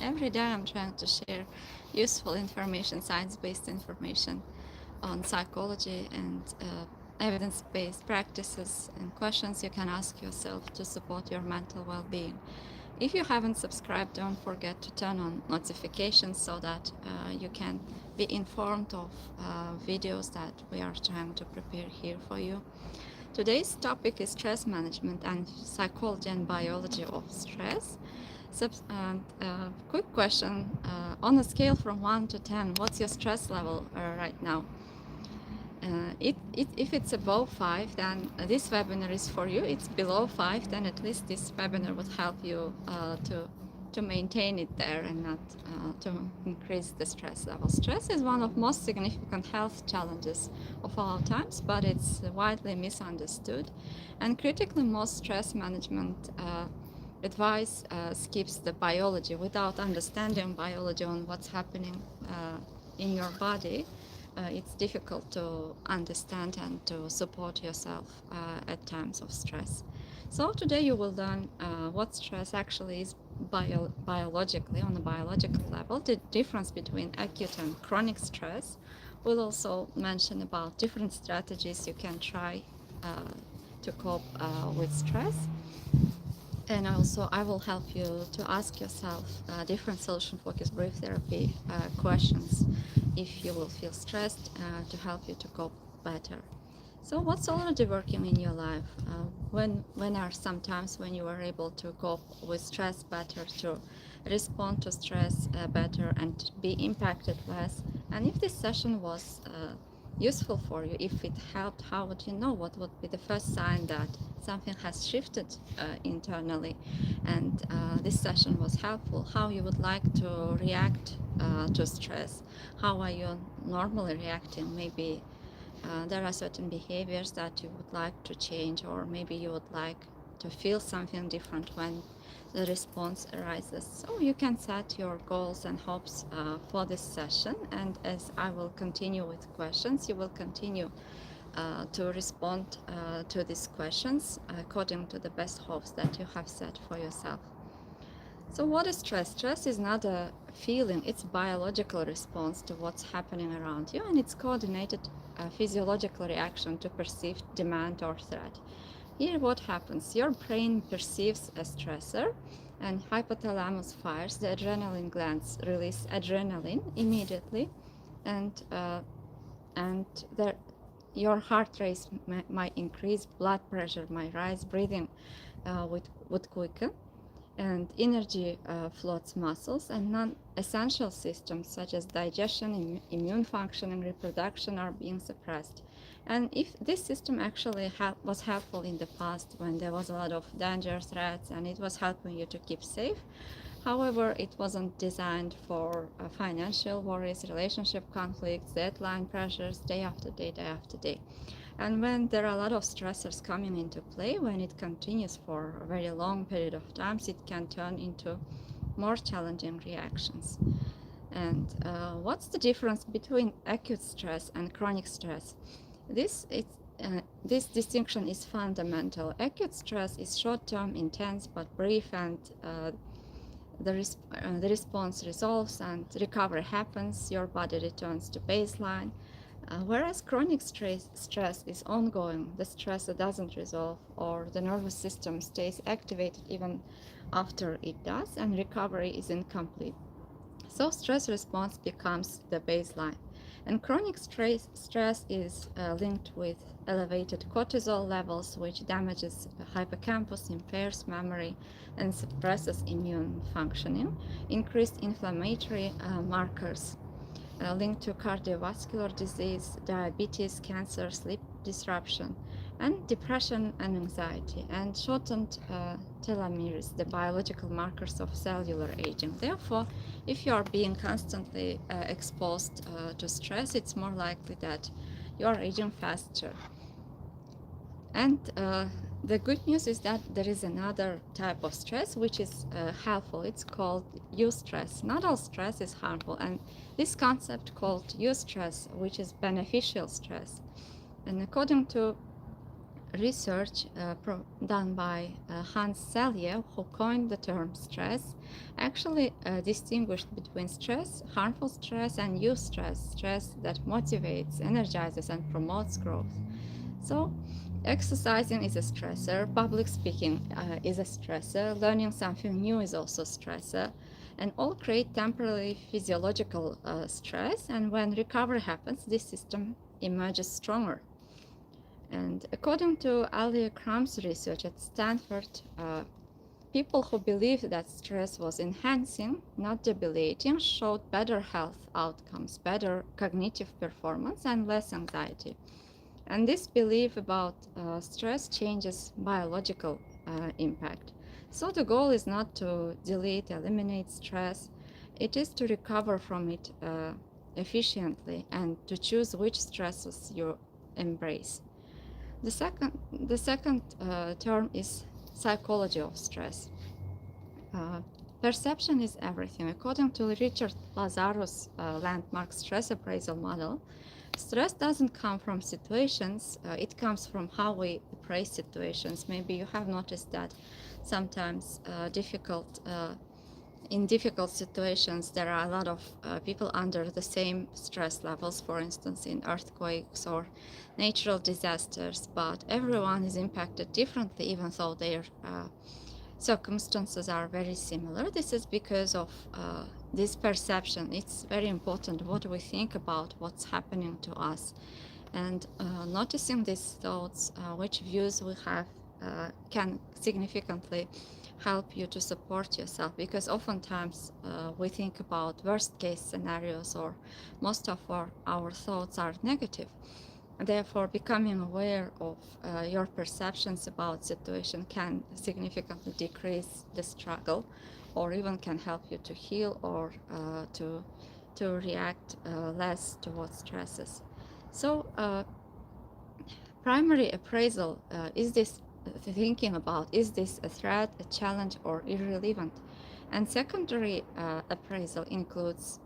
every day I'm trying to share useful information, science-based information on psychology and evidence-based practices and questions you can ask yourself to support your mental well-being. If you haven't subscribed, don't forget to turn on notifications so that you can be informed of videos that we are trying to prepare here for you. Today's topic is stress management and psychology and biology of stress. Quick question, on a scale from 1 to 10, what's your stress level right now? If it's above 5, then this webinar is for you. It's below 5, then at least this webinar would help you to maintain it there and not to increase the stress level. Stress is one of most significant health challenges of all times, but it's widely misunderstood. And critically, most stress management advice skips the biology. Without understanding biology on what's happening in your body, it's difficult to understand and to support yourself at times of stress. So today you will learn what stress actually is biologically, on a biological level, the difference between acute and chronic stress. We'll also mention about different strategies you can try to cope with stress. And also, I will help you to ask yourself different solution-focused brief therapy questions if you will feel stressed to help you to cope better. So what's already working in your life? When are some times when you are able to cope with stress better, to respond to stress better and be impacted less? And if this session was useful for you, if it helped, how would you know? What would be the first sign that something has shifted internally and this session was helpful? How you would like to react to stress? How are you normally reacting? Maybe there are certain behaviors that you would like to change, or maybe you would like to feel something different when the response arises. So you can set your goals and hopes for this session, and as I will continue with questions, you will continue to respond to these questions according to the best hopes that you have set for yourself. So what is stress? Stress is not a feeling, it's a biological response to what's happening around you, and it's coordinated physiological reaction to perceived demand or threat. Here what happens, your brain perceives a stressor and hypothalamus fires, the adrenaline glands release adrenaline immediately, and your heart rate might increase, blood pressure might rise, breathing would quicken, and energy floats muscles, and non-essential systems such as digestion, immune function, and reproduction are being suppressed. And if this system actually was helpful in the past when there was a lot of danger, threats, and it was helping you to keep safe, however, it wasn't designed for financial worries, relationship conflicts, deadline pressures, day after day, day after day. And when there are a lot of stressors coming into play, when it continues for a very long period of times, it can turn into more challenging reactions. And what's the difference between acute stress and chronic stress? This distinction is fundamental. Acute stress is short-term, intense, but brief, and the response resolves and recovery happens, your body returns to baseline. Whereas chronic stress is ongoing, the stressor doesn't resolve, or the nervous system stays activated even after it does, and recovery is incomplete. So stress response becomes the baseline. And chronic stress is linked with elevated cortisol levels, which damages the hippocampus, impairs memory, and suppresses immune functioning. Increased inflammatory markers linked to cardiovascular disease, diabetes, cancer, sleep disruption, and depression and anxiety, and shortened telomeres, the biological markers of cellular aging. Therefore, if you are being constantly exposed to stress, it's more likely that you are aging faster. And the good news is that there is another type of stress which is helpful. It's called eustress. Not all stress is harmful, and this concept called eustress, which is beneficial stress. And according to research done by Hans Selye, who coined the term stress, actually distinguished between stress, harmful stress, and eustress, stress that motivates, energizes, and promotes growth. So, exercising is a stressor, public speaking is a stressor, learning something new is also a stressor, and all create temporary physiological stress. And when recovery happens, this system emerges stronger. And according to Alia Crumb's research at Stanford, people who believed that stress was enhancing, not debilitating, showed better health outcomes, better cognitive performance, and less anxiety. And this belief about stress changes biological impact. So the goal is not to delete, eliminate stress, it is to recover from it efficiently and to choose which stresses you embrace. The second term is psychology of stress. Uh, Perception is everything. According to Richard Lazaro's landmark stress appraisal model, stress doesn't come from situations, it comes from how we appraise situations. Maybe you have noticed that sometimes in difficult situations, there are a lot of people under the same stress levels, for instance, in earthquakes or natural disasters, but everyone is impacted differently, even though their circumstances are very similar. This is because of this perception. It's very important what we think about what's happening to us. And noticing these thoughts, which views we have, can significantly help you to support yourself, because oftentimes we think about worst case scenarios, or most of our thoughts are negative. Therefore, becoming aware of your perceptions about situation can significantly decrease the struggle, or even can help you to heal or to react less towards stresses. So, primary appraisal is this thinking about, is this a threat, a challenge, or irrelevant? And secondary appraisal includes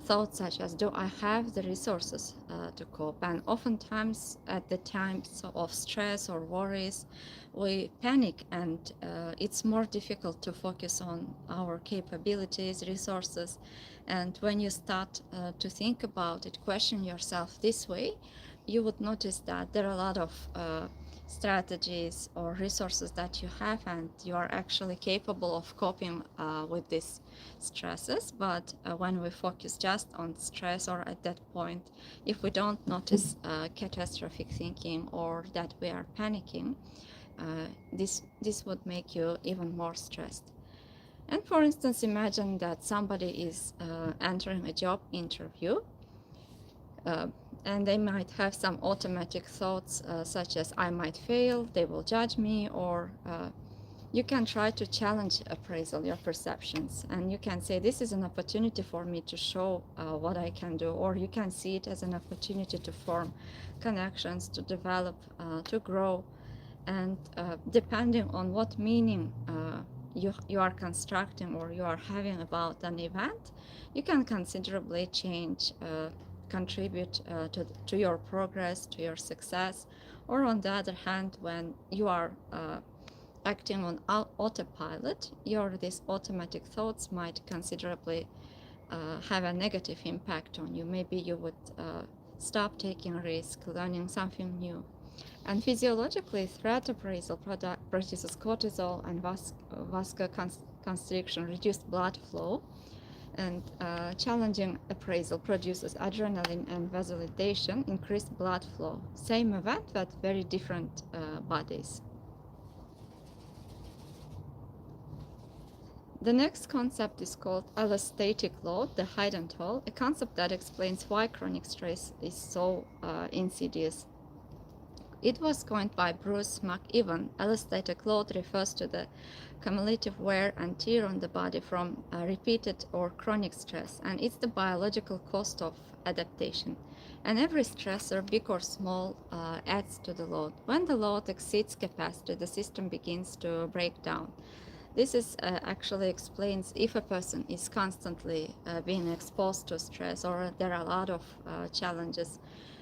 thoughts such as, do I have the resources to cope? And oftentimes at the times of stress or worries, we panic, and it's more difficult to focus on our capabilities, resources. And when you start to think about it, question yourself this way, you would notice that there are a lot of strategies or resources that you have, and you are actually capable of coping with these stresses. But when we focus just on stress, or at that point, if we don't notice catastrophic thinking or that we are panicking, this would make you even more stressed. And for instance, imagine that somebody is entering a job interview, uh, and they might have some automatic thoughts such as, I might fail, they will judge me, or you can try to challenge appraisal, your perceptions, and you can say, this is an opportunity for me to show what I can do, or you can see it as an opportunity to form connections, to develop, to grow. And depending on what meaning you are constructing or you are having about an event, you can considerably change, contribute to your progress, to your success. Or on the other hand, when you are acting on autopilot, these automatic thoughts might considerably have a negative impact on you. Maybe you would stop taking risk, learning something new. And physiologically, threat appraisal produces cortisol and vasoconstriction, reduced blood flow. And challenging appraisal produces adrenaline and vasodilation, increased blood flow. Same event, but very different bodies. The next concept is called allostatic load, the hidden toll, a concept that explains why chronic stress is so insidious. It was coined by Bruce McEwan. Allostatic load refers to the cumulative wear and tear on the body from repeated or chronic stress, and it's the biological cost of adaptation. And every stressor, big or small, adds to the load. When the load exceeds capacity, the system begins to break down. This actually explains if a person is constantly being exposed to stress, or there are a lot of challenges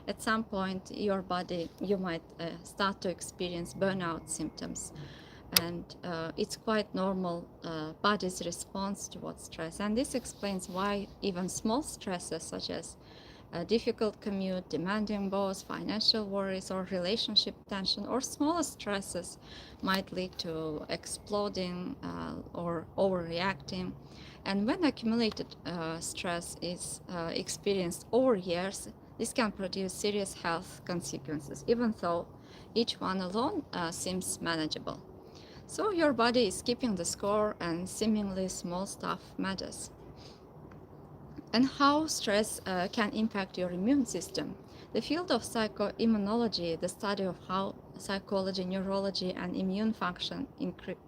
at some point your body, you might start to experience burnout symptoms. And it's quite normal body's response towards stress. And this explains why even small stresses such as a difficult commute, demanding boss, financial worries, or relationship tension, or smaller stresses might lead to exploding or overreacting. And when accumulated stress is experienced over years, this can produce serious health consequences, even though each one alone seems manageable. So your body is keeping the score, and seemingly small stuff matters. And how stress can impact your immune system. The field of psychoimmunology, the study of how psychology, neurology, and immune function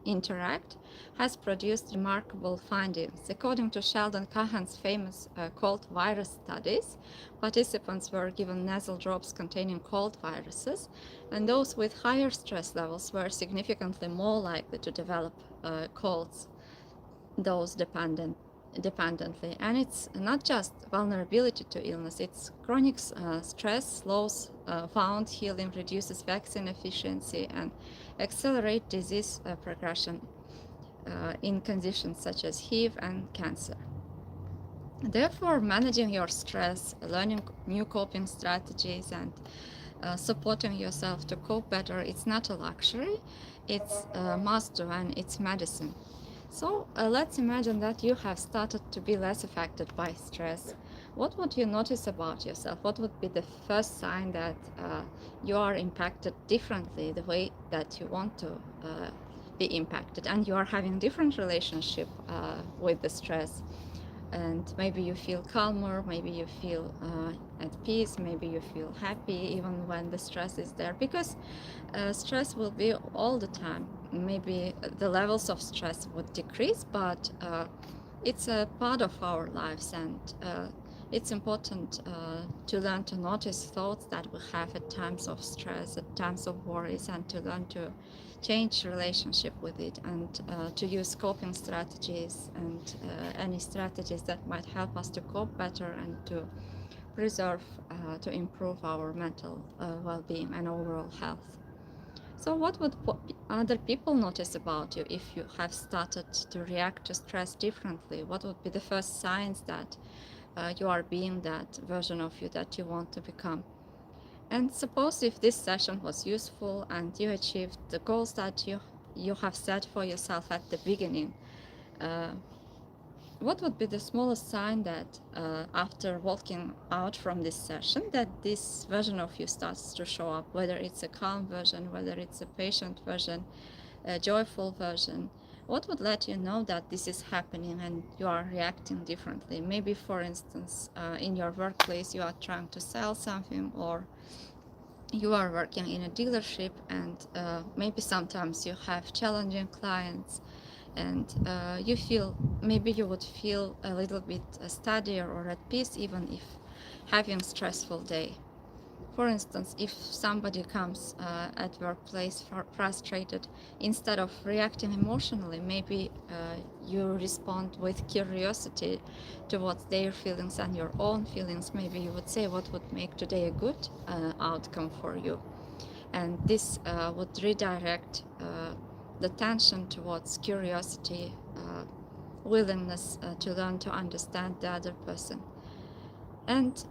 interact, has produced remarkable findings. According to Sheldon Cahan's famous cold virus studies, participants were given nasal drops containing cold viruses, and those with higher stress levels were significantly more likely to develop colds, those dependently. And it's not just vulnerability to illness, it's chronic stress slows wound healing, reduces vaccine efficiency, and accelerate disease progression in conditions such as HIV and cancer. Therefore, managing your stress, learning new coping strategies, and supporting yourself to cope better, it's not a luxury, it's a must do, and it's medicine. So let's imagine that you have started to be less affected by stress. What would you notice about yourself? What would be the first sign that you are impacted differently, the way that you want to be impacted, and you are having different relationship with the stress? And maybe you feel calmer, maybe you feel at peace, maybe you feel happy even when the stress is there, because stress will be all the time. Maybe the levels of stress would decrease, but it's a part of our lives, and it's important to learn to notice thoughts that we have at times of stress, at times of worries, and to learn to change relationship with it, and to use coping strategies and any strategies that might help us to cope better and to preserve, to improve our mental well-being and overall health. So what would other people notice about you if you have started to react to stress differently? What would be the first signs that you are being that version of you that you want to become? And suppose if this session was useful and you achieved the goals that you have set for yourself at the beginning, uh, what would be the smallest sign that after walking out from this session, that this version of you starts to show up, whether it's a calm version, whether it's a patient version, a joyful version? What would let you know that this is happening and you are reacting differently? Maybe, for instance, in your workplace, you are trying to sell something, or you are working in a dealership, and maybe sometimes you have challenging clients, and you feel, maybe you would feel a little bit steadier or at peace even if having a stressful day. For instance, if somebody comes at workplace frustrated, instead of reacting emotionally, maybe you respond with curiosity towards their feelings and your own feelings. Maybe you would say, what would make today a good outcome for you? And this would redirect the tension towards curiosity, willingness to learn to understand the other person. And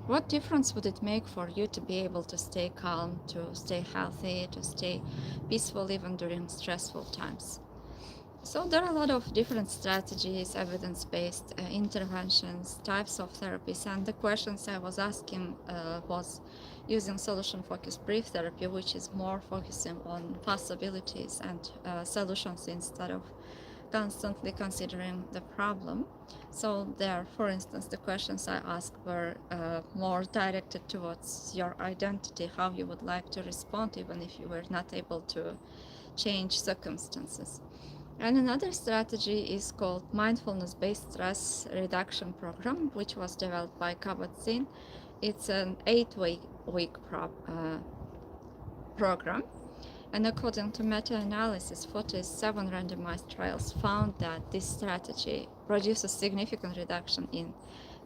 what difference would it make for you to be able to stay calm, to stay healthy, to stay peaceful even during stressful times? So there are a lot of different strategies, evidence-based interventions, types of therapies, and the questions I was asking was using solution-focused brief therapy, which is more focusing on possibilities and solutions instead of constantly considering the problem. So there, for instance, the questions I asked were more directed towards your identity, how you would like to respond even if you were not able to change circumstances. And another strategy is called mindfulness-based stress reduction program, which was developed by Kabat-Zinn. It's an 8-week program. And according to meta-analysis, 47 randomized trials found that this strategy produces significant reduction in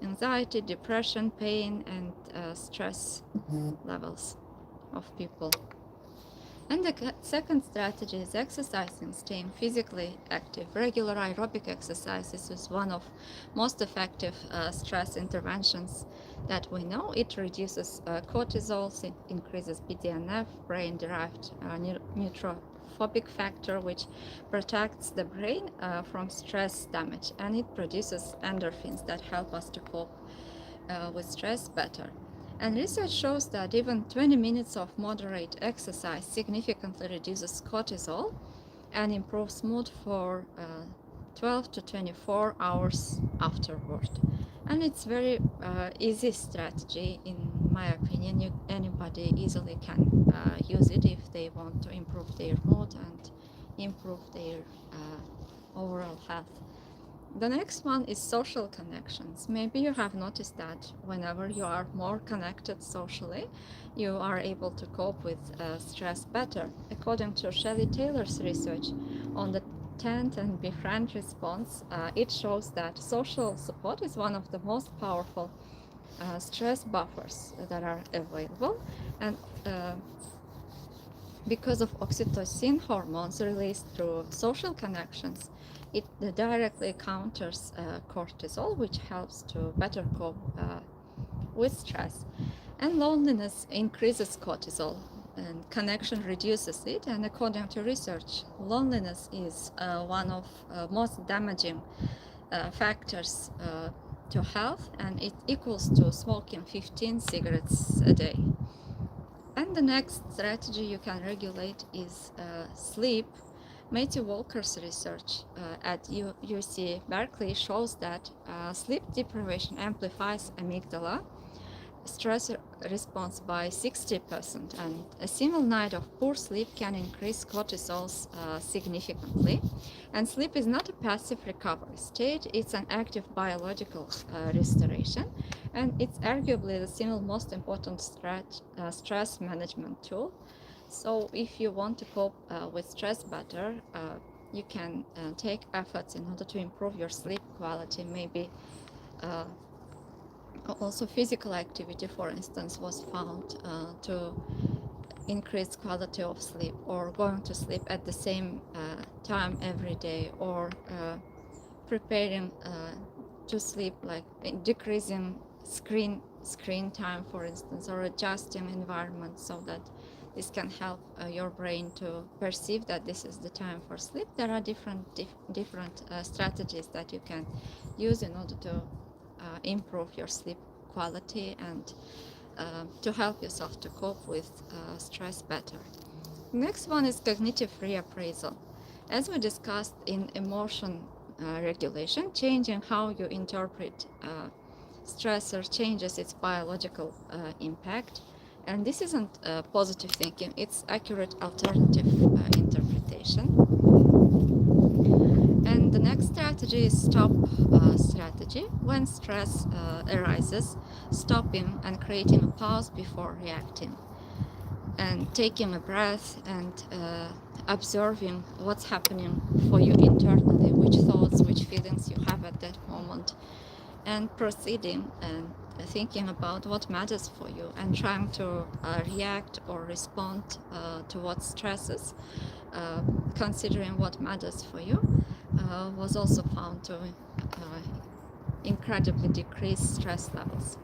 anxiety, depression, pain, and stress levels of people. And the second strategy is exercising, staying physically active. Regular aerobic exercises is one of most effective stress interventions that we know. It reduces cortisol, it increases BDNF, brain-derived neurotrophic factor, which protects the brain from stress damage, and it produces endorphins that help us to cope with stress better. And research shows that even 20 minutes of moderate exercise significantly reduces cortisol and improves mood for 12 to 24 hours afterward. And it's very easy strategy, in my opinion. Anybody easily can use it if they want to improve their mood and improve their overall health. The next one is social connections. Maybe you have noticed that whenever you are more connected socially, you are able to cope with stress better. According to Shelley Taylor's research on the tent and befriend response, it shows that social support is one of the most powerful stress buffers that are available. And because of oxytocin hormones released through social connections, it directly counters cortisol, which helps to better cope with stress. And loneliness increases cortisol, and connection reduces it. And according to research, loneliness is one of most damaging factors to health, and it equals to smoking 15 cigarettes a day. And the next strategy you can regulate is sleep. Matthew Walker's research at UC Berkeley shows that sleep deprivation amplifies amygdala stress response by 60%, and a single night of poor sleep can increase cortisol significantly. And sleep is not a passive recovery state, it's an active biological restoration, and it's arguably the single most important stress management tool. So if you want to cope with stress better, you can take efforts in order to improve your sleep quality. Maybe also physical activity, for instance, was found to increase quality of sleep, or going to sleep at the same time every day, or preparing to sleep, like decreasing screen time, for instance, or adjusting environment so that this can help your brain to perceive that this is the time for sleep. There are different strategies that you can use in order to improve your sleep quality and to help yourself to cope with stress better. Next one is cognitive reappraisal. As we discussed in emotion regulation, changing how you interpret stressor changes its biological impact. And this isn't positive thinking, it's accurate alternative interpretation. And the next strategy is stop strategy. When stress arises, stopping and creating a pause before reacting, and taking a breath and observing what's happening for you internally, which thoughts, which feelings you have at that moment, and proceeding and thinking about what matters for you, and trying to react or respond to what stresses, considering what matters for you, was also found to incredibly decrease stress levels.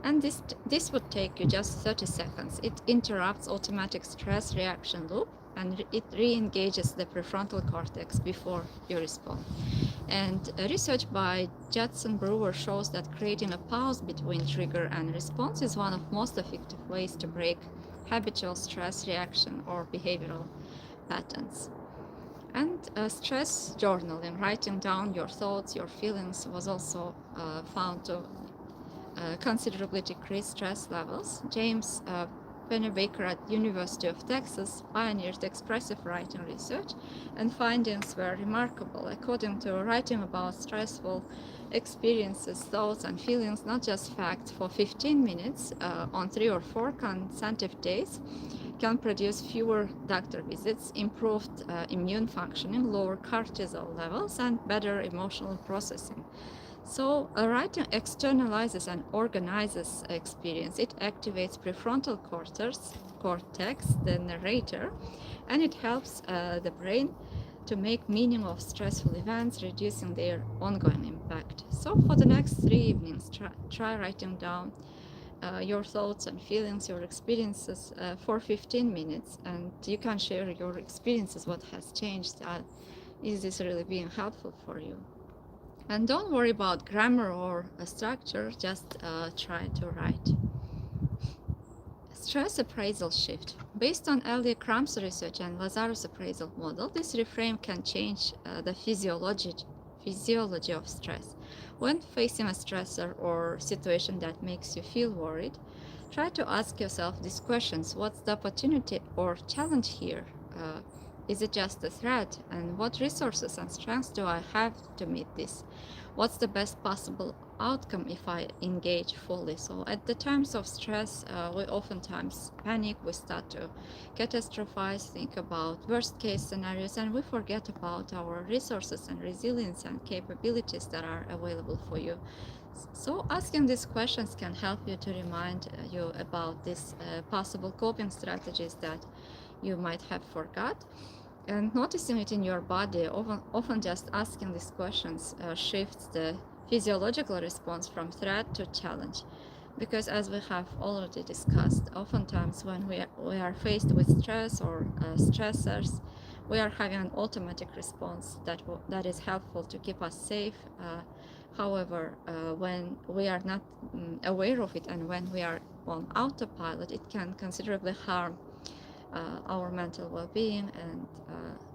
And this would take you just 30 seconds. It interrupts automatic stress reaction loop, and it re-engages the prefrontal cortex before you respond. And research by Judson Brewer shows that creating a pause between trigger and response is one of most effective ways to break habitual stress reaction or behavioral patterns. And stress journaling, writing down your thoughts, your feelings, was also found to considerably decrease stress levels. James Pennebaker at University of Texas pioneered expressive writing research, and findings were remarkable. According to writing about stressful experiences, thoughts, and feelings, not just facts, for 15 minutes on 3 or 4 consecutive days, can produce fewer doctor visits, improved immune functioning, lower cortisol levels, and better emotional processing. So writing externalizes and organizes experience. It activates prefrontal cortex, the narrator, and it helps the brain to make meaning of stressful events, reducing their ongoing impact. So for the next 3 evenings, try writing down your thoughts and feelings, your experiences for 15 minutes, and you can share your experiences, what has changed. Is this really being helpful for you? And don't worry about grammar or structure, just try to write. Stress appraisal shift. Based on Elia Crump's research and Lazarus' appraisal model, this reframe can change the physiology of stress. When facing a stressor or situation that makes you feel worried, try to ask yourself these questions. What's the opportunity or challenge here? Is it just a threat? And what resources and strengths do I have to meet this? What's the best possible outcome if I engage fully? So at the times of stress, we oftentimes panic, we start to catastrophize, think about worst case scenarios, and we forget about our resources and resilience and capabilities that are available for you. So asking these questions can help you to remind you about these possible coping strategies that you might have forgot. And noticing it in your body, often just asking these questions shifts the physiological response from threat to challenge. Because as we have already discussed, oftentimes when we are faced with stress or stressors, we are having an automatic response that is helpful to keep us safe. However, when we are not aware of it and when we are on autopilot, it can considerably harm our mental well-being and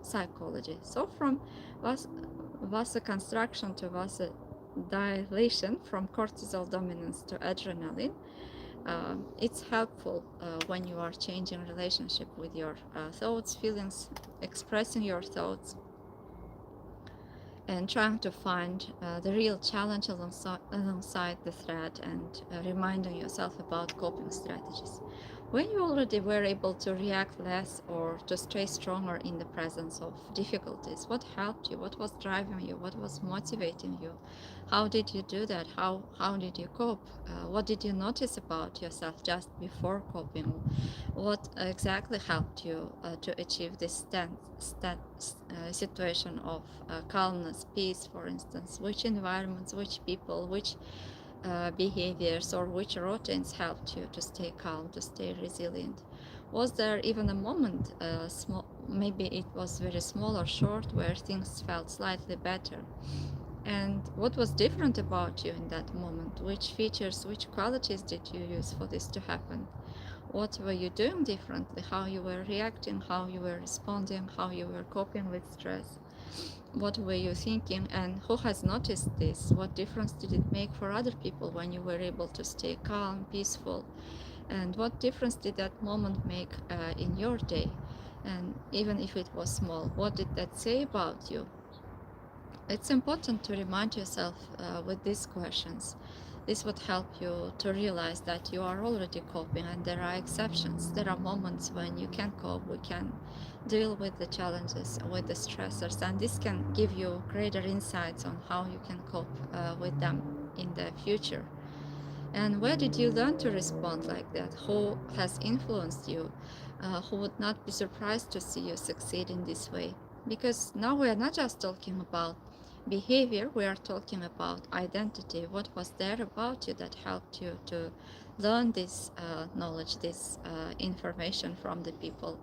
psychology. So from vasoconstriction to vasodilation, from cortisol dominance to adrenaline, it's helpful when you are changing relationship with your thoughts, feelings, expressing your thoughts, and trying to find the real challenge alongside the threat, and reminding yourself about coping strategies. When you already were able to react less or to stay stronger in the presence of difficulties, what helped you? What was driving you? What was motivating you? How did you do that? How did you cope? What did you notice about yourself just before coping? What exactly helped you to achieve this situation of calmness, peace, for instance? Which environments, which people, which behaviors, or which routines helped you to stay calm, to stay resilient? Was there even a moment, maybe it was very small or short, where things felt slightly better? And what was different about you in that moment? Which features, which qualities did you use for this to happen? What were you doing differently? How you were reacting, how you were responding, how you were coping with stress? What were you thinking, and who has noticed this? What difference did it make for other people when you were able to stay calm, peaceful? And what difference did that moment make in your day? And even if it was small, what did that say about you? It's important to remind yourself with these questions. This would help you to realize that you are already coping, and there are exceptions. There are moments when you can cope, we can deal with the challenges, with the stressors, and this can give you greater insights on how you can cope with them in the future. And where did you learn to respond like that? Who has influenced you? Who would not be surprised to see you succeed in this way? Because now we are not just talking about behavior, we are talking about identity. What was there about you that helped you to learn this knowledge, this information from the people?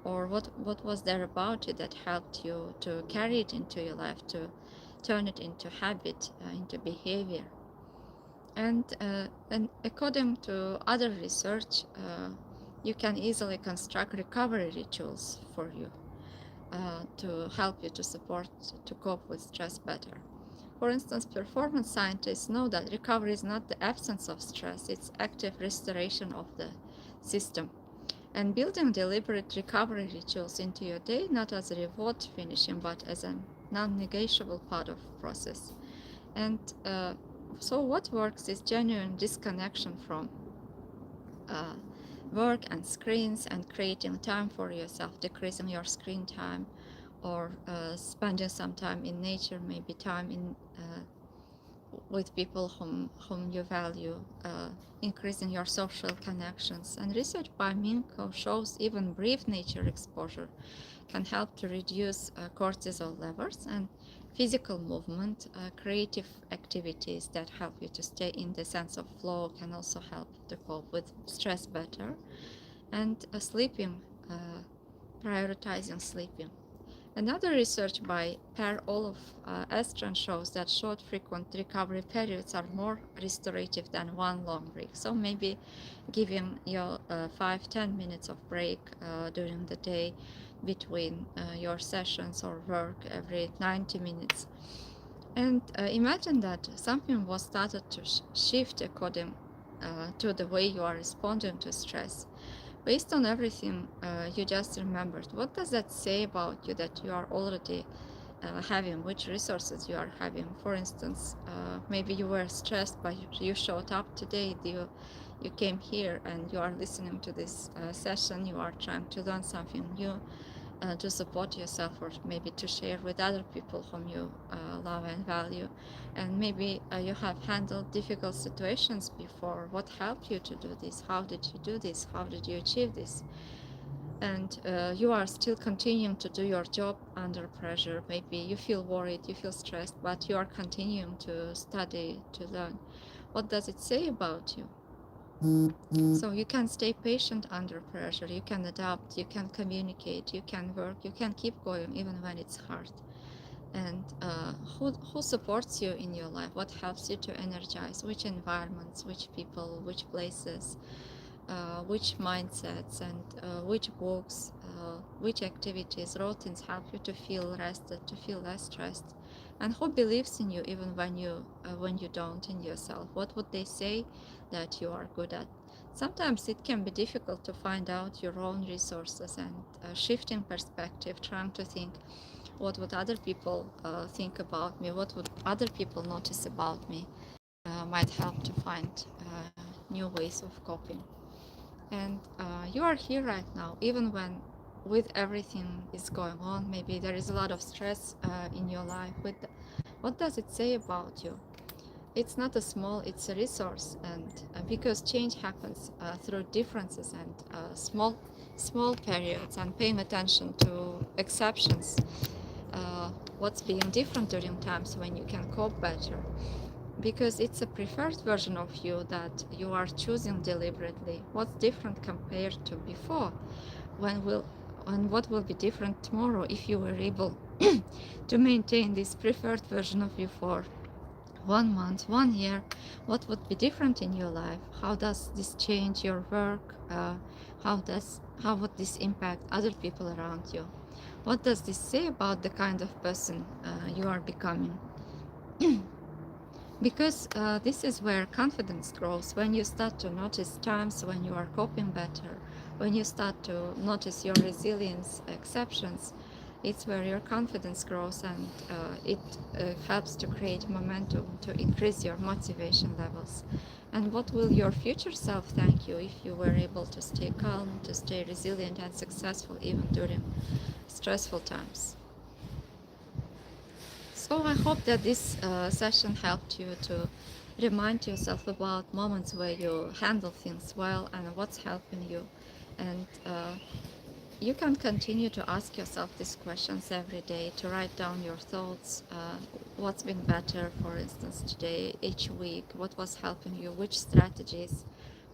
Or what was there about you that helped you to carry it into your life, to turn it into habit, into behavior? And according to other research, you can easily construct recovery rituals for you to help you to support, to cope with stress better. For instance, performance scientists know that recovery is not the absence of stress, it's active restoration of the system. And building deliberate recovery rituals into your day, not as a reward finishing, but as a non-negotiable part of the process. And so what works is genuine disconnection from uh, work and screens, and creating time for yourself, decreasing your screen time, or spending some time in nature, maybe time with people whom you value, increasing your social connections. And research by Minko shows even brief nature exposure can help to reduce cortisol levels, and physical movement, creative activities that help you to stay in the sense of flow can also help to cope with stress better. And sleeping, prioritizing sleeping. Another research by Per Olof Estran shows that short, frequent recovery periods are more restorative than one long break. So maybe giving your 5-10 minutes of break during the day between your sessions or work every 90 minutes. And imagine that something was started to shift according to the way you are responding to stress. Based on everything you just remembered, what does that say about you that you are already having, which resources you are having? For instance, maybe you were stressed, but you showed up today, you came here and you are listening to this session, you are trying to learn something new, to support yourself, or maybe to share with other people whom you love and value. And maybe you have handled difficult situations before. What helped you to do this? How did you do this? How did you achieve this? And you are still continuing to do your job under pressure. Maybe you feel worried, you feel stressed, but you are continuing to study, to learn. What does it say about you? So you can stay patient under pressure, you can adapt, you can communicate, you can work, you can keep going even when it's hard. And who supports you in your life? What helps you to energize? Which environments, which people, which places, which mindsets, and which books, which activities, routines help you to feel rested, to feel less stressed? And who believes in you even when you don't in yourself? What would they say that you are good at? Sometimes it can be difficult to find out your own resources, and shifting perspective, trying to think, what would other people think about me? What would other people notice about me? Might help to find new ways of coping. And you are here right now, even when with everything is going on, maybe there is a lot of stress in your life. What does it say about you? It's not a small, it's a resource. And because change happens through differences and small periods, and paying attention to exceptions, what's being different during times when you can cope better, because it's a preferred version of you that you are choosing deliberately. What's different compared to before? And what will be different tomorrow if you were able to maintain this preferred version of you for 1 month, 1 year? What would be different in your life? How does this change your work? How would this impact other people around you? What does this say about the kind of person you are becoming? Because this is where confidence grows, when you start to notice times when you are coping better, when you start to notice your resilience exceptions. It's where your confidence grows, and it helps to create momentum, to increase your motivation levels. And what will your future self thank you if you were able to stay calm, to stay resilient and successful even during stressful times? So I hope that this session helped you to remind yourself about moments where you handle things well and what's helping you. And you can continue to ask yourself these questions every day, to write down your thoughts, what's been better, for instance, today, each week, what was helping you, which strategies,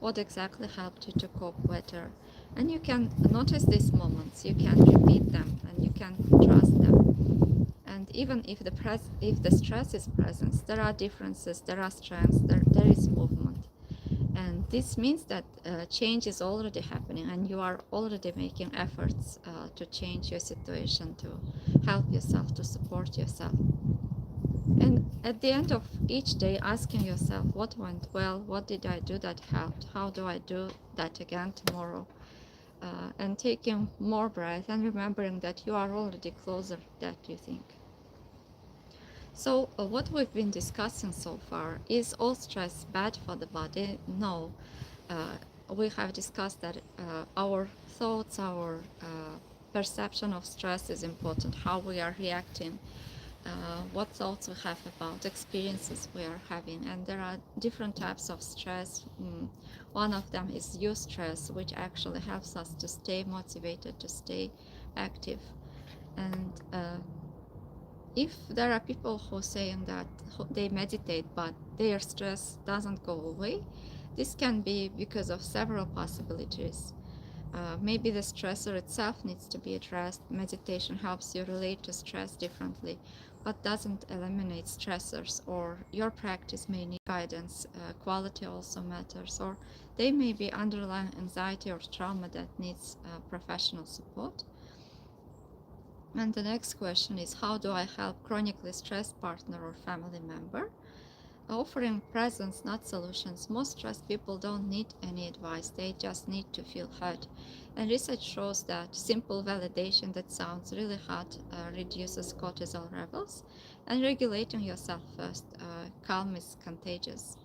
what exactly helped you to cope better. And you can notice these moments, you can repeat them, and you can trust them. And even if the stress is present, there are differences, there are strengths, there is movement. And this means that change is already happening, and you are already making efforts to change your situation, to help yourself, to support yourself. And at the end of each day, asking yourself, what went well, what did I do that helped, how do I do that again tomorrow? And taking more breath and remembering that you are already closer than you think. So what we've been discussing so far, is all stress bad for the body? No. We have discussed that our thoughts, our perception of stress is important, how we are reacting what thoughts we have about experiences we are having. And there are different types of stress. One of them is eustress, which actually helps us to stay motivated, to stay active. And if there are people who saying that they meditate but their stress doesn't go away, this can be because of several possibilities. Maybe the stressor itself needs to be addressed. Meditation helps you relate to stress differently, but doesn't eliminate stressors, or your practice may need guidance. Quality also matters, or they may be underlying anxiety or trauma that needs professional support. And the next question is, how do I help chronically stressed partner or family member? Offering presence, not solutions. Most stressed people don't need any advice, they just need to feel heard. And research shows that simple validation that sounds really hard reduces cortisol levels. And regulating yourself first, calm is contagious.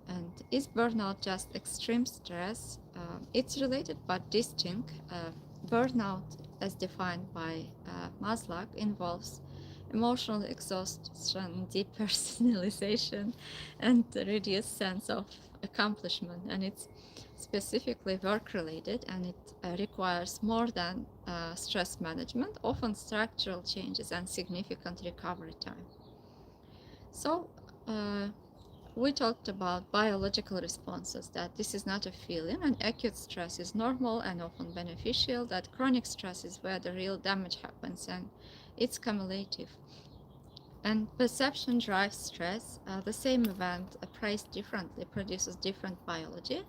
And is burnout just extreme stress? It's related but distinct. Burnout, as defined by Maslow, involves emotional exhaustion, depersonalization, and a reduced sense of accomplishment. And it's specifically work related, and it requires more than stress management, often structural changes and significant recovery time. So, we talked about biological responses, that this is not a feeling, and acute stress is normal and often beneficial, that chronic stress is where the real damage happens, and it's cumulative. And perception drives stress. The same event appraised differently produces different biology,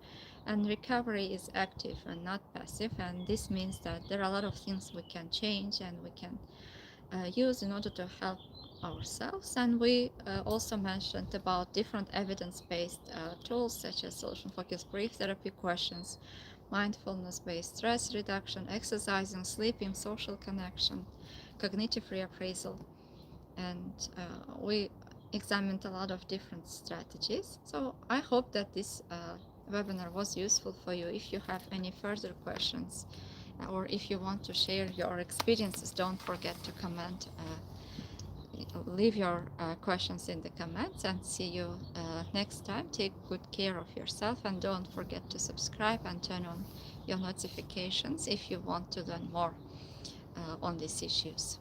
and recovery is active and not passive. And this means that there are a lot of things we can change and we can use in order to help ourselves. And we also mentioned about different evidence-based tools such as solution-focused brief therapy questions, mindfulness-based stress reduction, exercising, sleeping, social connection, cognitive reappraisal. And we examined a lot of different strategies. So I hope that this webinar was useful for you. If you have any further questions, or if you want to share your experiences, don't forget to comment. Leave your questions in the comments, and see you next time. Take good care of yourself, and don't forget to subscribe and turn on your notifications if you want to learn more on these issues.